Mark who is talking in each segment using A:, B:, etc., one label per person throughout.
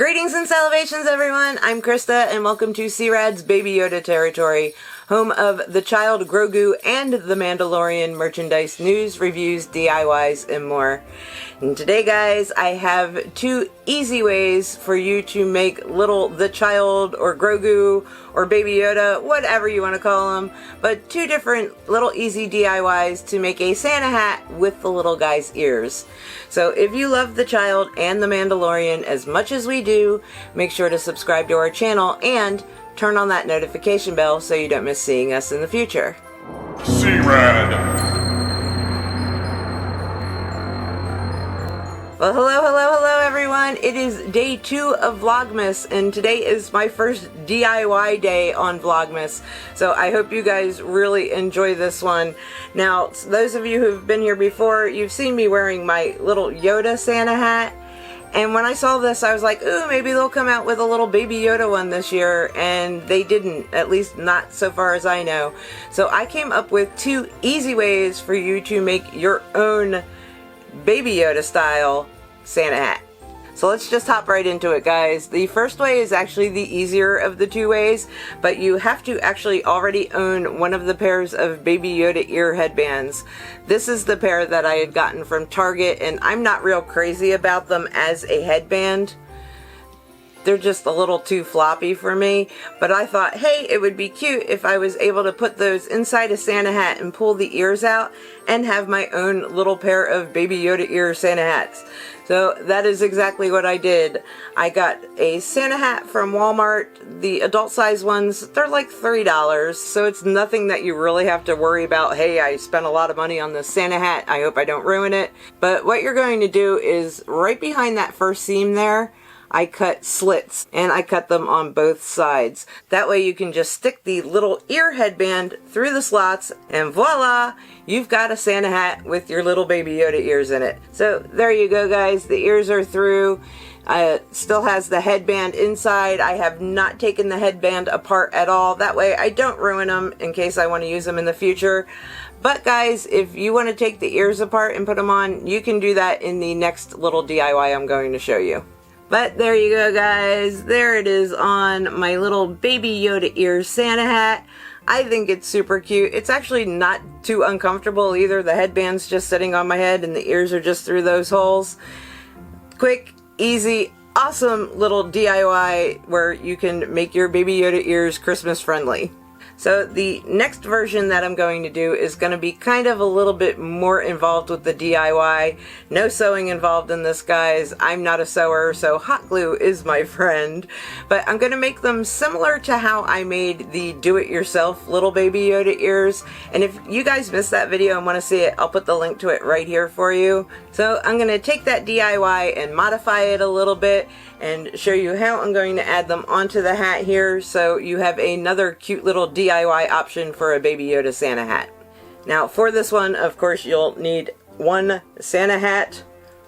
A: Greetings and salivations, everyone! I'm Krista, and welcome to C-Rad's Baby Yoda territory, home of the Child Grogu and the Mandalorian merchandise news, reviews, DIYs, and more. And today, guys, I have two easy ways for you to make little the Child or Grogu or Baby Yoda, whatever you want to call them, but two different little easy DIYs to make a Santa hat with the little guy's ears. So if you love the Child and the Mandalorian as much as we do, make sure to subscribe to our channel and turn on that notification bell so you don't miss seeing us in the future.
B: C-Rad!
A: Well, hello everyone. It is day 2 of Vlogmas, and today is my first DIY day on Vlogmas. So I hope you guys really enjoy this one. Now, those of you who've been here before, you've seen me wearing my little Yoda Santa hat. And when I saw this, I was like, ooh, maybe they'll come out with a little Baby Yoda one this year, and they didn't, at least not so far as I know. So I came up with two easy ways for you to make your own Baby Yoda style Santa hat. So let's just hop right into it, guys. The first way is actually the easier of the two ways, but you have to actually already own one of the pairs of Baby Yoda ear headbands. This is the pair that I had gotten from Target, and I'm not real crazy about them as a headband. They're just a little too floppy for me, but I thought, hey, it would be cute if I was able to put those inside a Santa hat and pull the ears out and have my own little pair of Baby Yoda ear Santa hats. So that is exactly what I did. I got a Santa hat from Walmart. The adult size ones, they're like $3, so it's nothing that you really have to worry about. Hey, I spent a lot of money on this Santa hat. I hope I don't ruin it. But what you're going to do is right behind that first seam there, I cut slits, and I cut them on both sides. That way you can just stick the little ear headband through the slots, and voila! You've got a Santa hat with your little Baby Yoda ears in it. So there you go, guys. The ears are through. Still has the headband inside. I have not taken the headband apart at all. That way I don't ruin them in case I want to use them in the future. But guys, if you want to take the ears apart and put them on, you can do that in the next little DIY I'm going to show you. But there you go, guys. There it is on my little Baby Yoda ear Santa hat. I think it's super cute. It's actually not too uncomfortable either. The headband's just sitting on my head and the ears are just through those holes. Quick, easy, awesome little DIY where you can make your Baby Yoda ears Christmas friendly. So the next version that I'm going to do is going to be kind of a little bit more involved with the DIY. No sewing involved in this, guys. I'm not a sewer, so hot glue is my friend. But I'm going to make them similar to how I made the do-it-yourself little Baby Yoda ears. And if you guys missed that video and want to see it, I'll put the link to it right here for you. So I'm going to take that DIY and modify it a little bit and show you how I'm going to add them onto the hat here, so you have another cute little DIY option for a Baby Yoda Santa hat. Now for this one, of course, you'll need one Santa hat,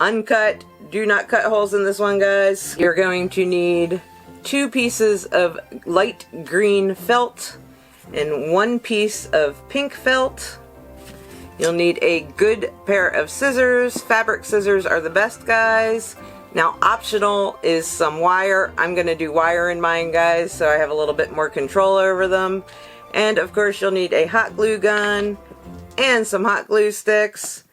A: uncut. Do not cut holes in this one, guys. You're going to need 2 pieces of light green felt and 1 piece of pink felt. You'll need a good pair of scissors. Fabric scissors are the best, guys. Now, optional is some wire. I'm going to do wire in mine, guys, so I have a little bit more control over them. And, of course, you'll need a hot glue gun and some hot glue sticks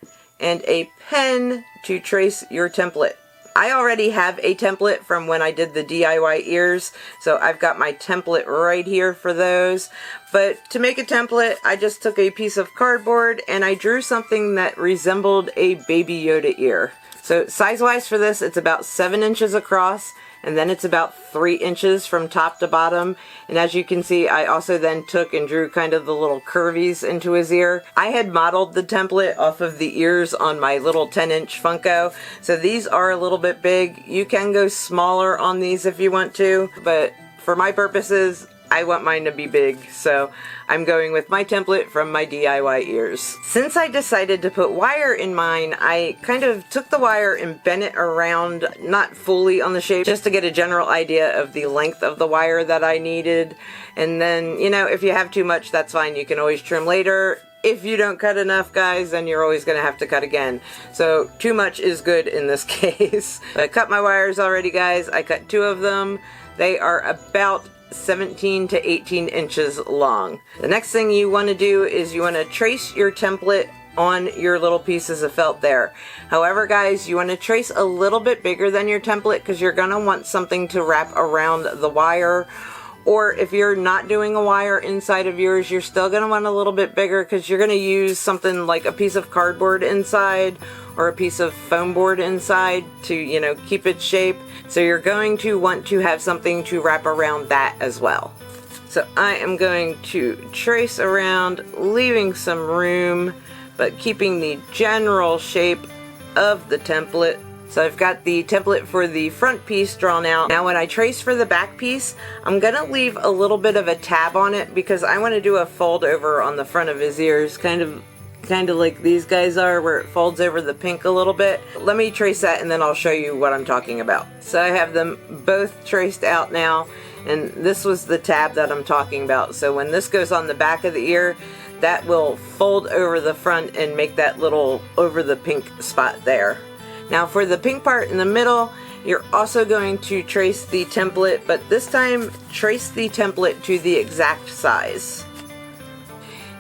A: and a pen to trace your template. I already have a template from when I did the DIY ears, so I've got my template right here for those. But to make a template, I just took a piece of cardboard and I drew something that resembled a Baby Yoda ear. So size-wise for this, it's about 7 inches across, and then it's about 3 inches from top to bottom. And as you can see, I also then took and drew kind of the little curvies into his ear. I had modeled the template off of the ears on my little 10-inch Funko, so these are a little bit big. You can go smaller on these if you want to, but for my purposes, I want mine to be big, so I'm going with my template from my DIY ears. Since I decided to put wire in mine, I kind of took the wire and bent it around, not fully on the shape, just to get a general idea of the length of the wire that I needed. And then, you know, if you have too much, that's fine. You can always trim later. if you don't cut enough, guys, then you're always going to have to cut again. So too much is good in this case. I cut my wires already, guys. I cut 2 of them. They are about 17 to 18 inches long. The next thing you want to do is you want to trace your template on your little pieces of felt there. However, guys, you want to trace a little bit bigger than your template because you're going to want something to wrap around the wire. Or if you're not doing a wire inside of yours, you're still going to want a little bit bigger because you're going to use something like a piece of cardboard inside or a piece of foam board inside to, you know, keep its shape. So you're going to want to have something to wrap around that as well. So I am going to trace around, leaving some room, but keeping the general shape of the template. So I've got the template for the front piece drawn out. Now when I trace for the back piece, I'm gonna leave a little bit of a tab on it because I want to do a fold over on the front of his ears, kind of like these guys are, where it folds over the pink a little bit. Let me trace that and then I'll show you what I'm talking about. So I have them both traced out now, and this was the tab that I'm talking about. So when this goes on the back of the ear, that will fold over the front and make that little over the pink spot there. Now for the pink part in the middle, you're also going to trace the template, but this time trace the template to the exact size.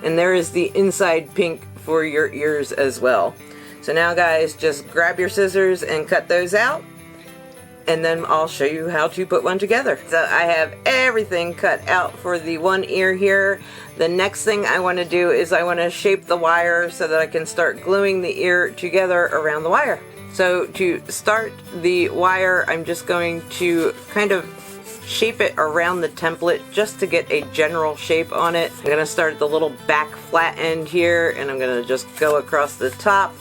A: And there is the inside pink for your ears as well. So now, guys, just grab your scissors and cut those out, and then I'll show you how to put one together. So I have everything cut out for the one ear here. The next thing I want to do is I want to shape the wire so that I can start gluing the ear together around the wire. So to start the wire, I'm just going to kind of shape it around the template just to get a general shape on it. I'm going to start at the little back flat end here, and I'm going to just go across the top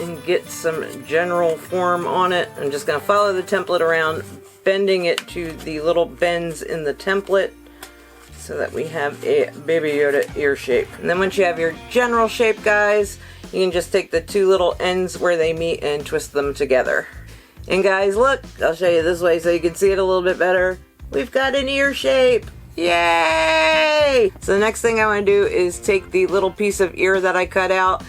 A: and get some general form on it. I'm just going to follow the template around, bending it to the little bends in the template so that we have a Baby Yoda ear shape. And then once you have your general shape, guys, you can just take the 2 little ends where they meet and twist them together. And guys, look, I'll show you this way so you can see it a little bit better. We've got an ear shape. Yay! So the next thing I want to do is take the little piece of ear that I cut out.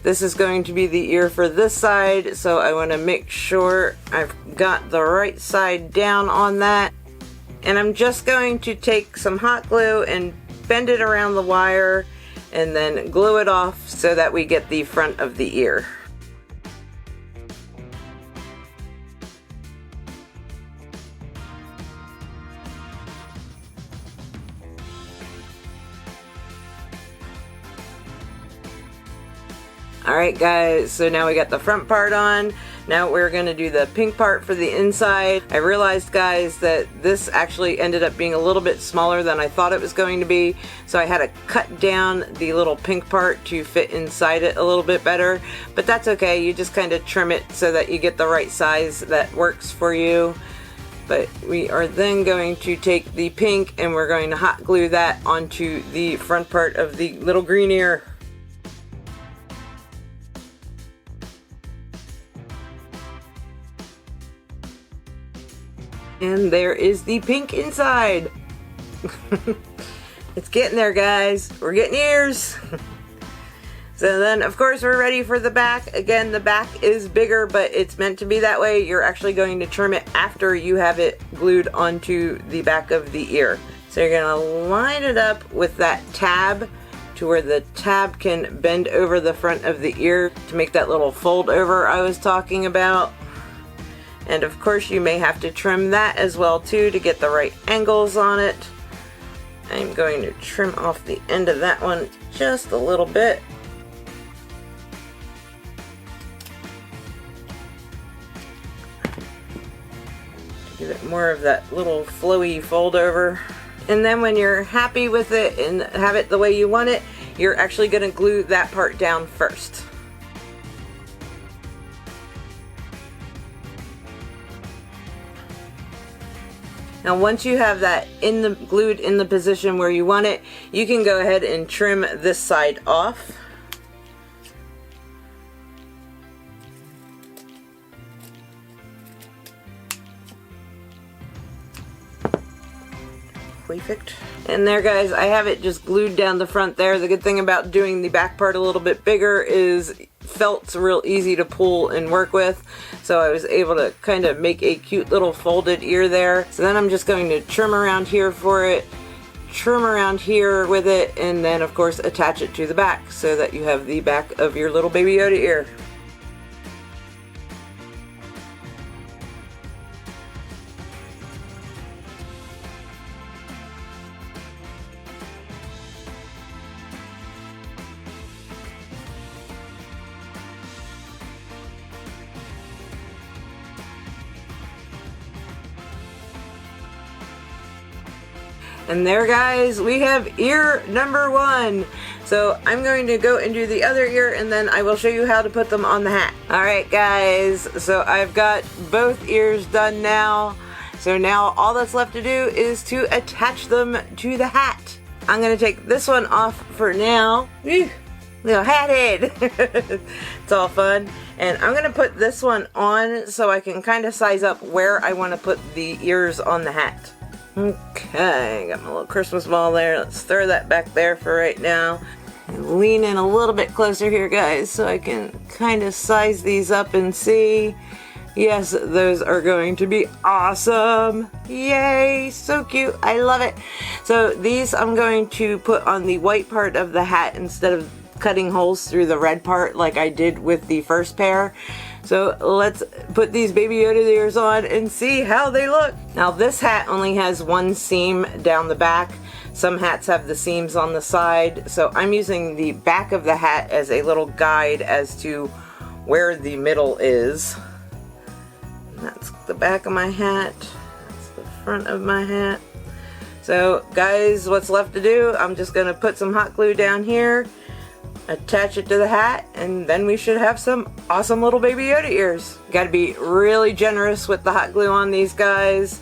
A: This is going to be the ear for this side, so I want to make sure I've got the right side down on that. And I'm just going to take some hot glue and bend it around the wire and then glue it off so that we get the front of the ear. Alright guys, so now we got the front part on. Now we're going to do the pink part for the inside. I realized, guys, that this actually ended up being a little bit smaller than I thought it was going to be, so I had to cut down the little pink part to fit inside it a little bit better, but that's okay. You just kind of trim it so that you get the right size that works for you. But we are then going to take the pink and we're going to hot glue that onto the front part of the little green ear. And there is the pink inside. It's getting there, guys. We're getting ears. So then, of course, we're ready for the back. Again, the back is bigger, but it's meant to be that way. You're actually going to trim it after you have it glued onto the back of the ear. So you're going to line it up with that tab to where the tab can bend over the front of the ear to make that little fold over I was talking about. And of course you may have to trim that as well too to get the right angles on it. I'm going to trim off the end of that one just a little bit. To give it more of that little flowy fold over. And then when you're happy with it and have it the way you want it, you're actually going to glue that part down first. Now once you have that glued in the position where you want it, you can go ahead and trim this side off. perfect. And there guys, I have it just glued down the front there. The good thing about doing the back part a little bit bigger is felt's real easy to pull and work with. So I was able to kind of make a cute little folded ear there. So then I'm just going to trim around here for it, trim around here with it, and then of course attach it to the back so that you have the back of your little Baby Yoda ear. And there guys, we have ear number 1. So I'm going to go and do the other ear and then I will show you how to put them on the hat. Alright guys, so I've got both ears done now. So now all that's left to do is to attach them to the hat. I'm going to take this one off for now. Little hat head. It's all fun. And I'm going to put this one on so I can kind of size up where I want to put the ears on the hat. Okay, got my little Christmas ball there. Let's throw that back there for right now. And lean in a little bit closer here, guys, so I can kind of size these up and see. Yes, those are going to be awesome. Yay, so cute. I love it. So these I'm going to put on the white part of the hat instead of cutting holes through the red part like I did with the first pair. So let's put these Baby Yoda ears on and see how they look. Now this hat only has one seam down the back. Some hats have the seams on the side. So I'm using the back of the hat as a little guide as to where the middle is. And that's the back of my hat. That's the front of my hat. So guys, what's left to do? I'm just going to put some hot glue down here, attach it to the hat, and then we should have some awesome little Baby Yoda ears. Got to be really generous with the hot glue on these guys,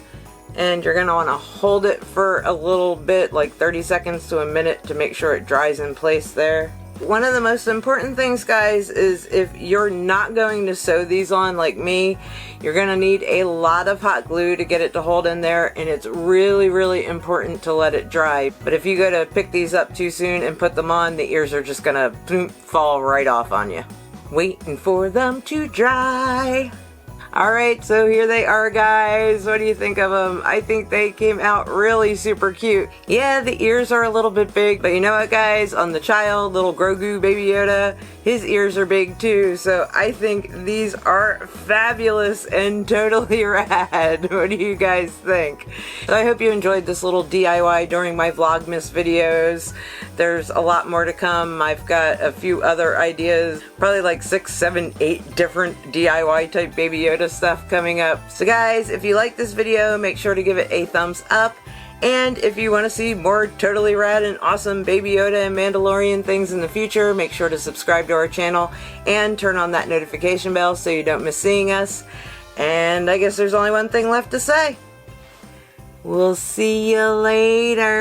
A: and you're going to want to hold it for a little bit, like 30 seconds to a minute, to make sure it dries in place there. One of the most important things, guys, is if you're not going to sew these on like me, you're going to need a lot of hot glue to get it to hold in there, and it's really, really important to let it dry. But if you go to pick these up too soon and put them on, the ears are just going to fall right off on you. Waiting for them to dry. Alright, so here they are, guys. What do you think of them? I think they came out really super cute. Yeah, the ears are a little bit big, but you know what, guys? On the child, little Grogu Baby Yoda, his ears are big too, so I think these are fabulous and totally rad. What do you guys think? So I hope you enjoyed this little DIY during my Vlogmas videos. There's a lot more to come. I've got a few other ideas, probably like 6, 7, 8 different DIY type Baby Yoda stuff coming up. So guys, if you like this video, make sure to give it a thumbs up. And if you want to see more totally rad and awesome Baby Yoda and Mandalorian things in the future, make sure to subscribe to our channel and turn on that notification bell so you don't miss seeing us. And I guess there's only one thing left to say. We'll see you later.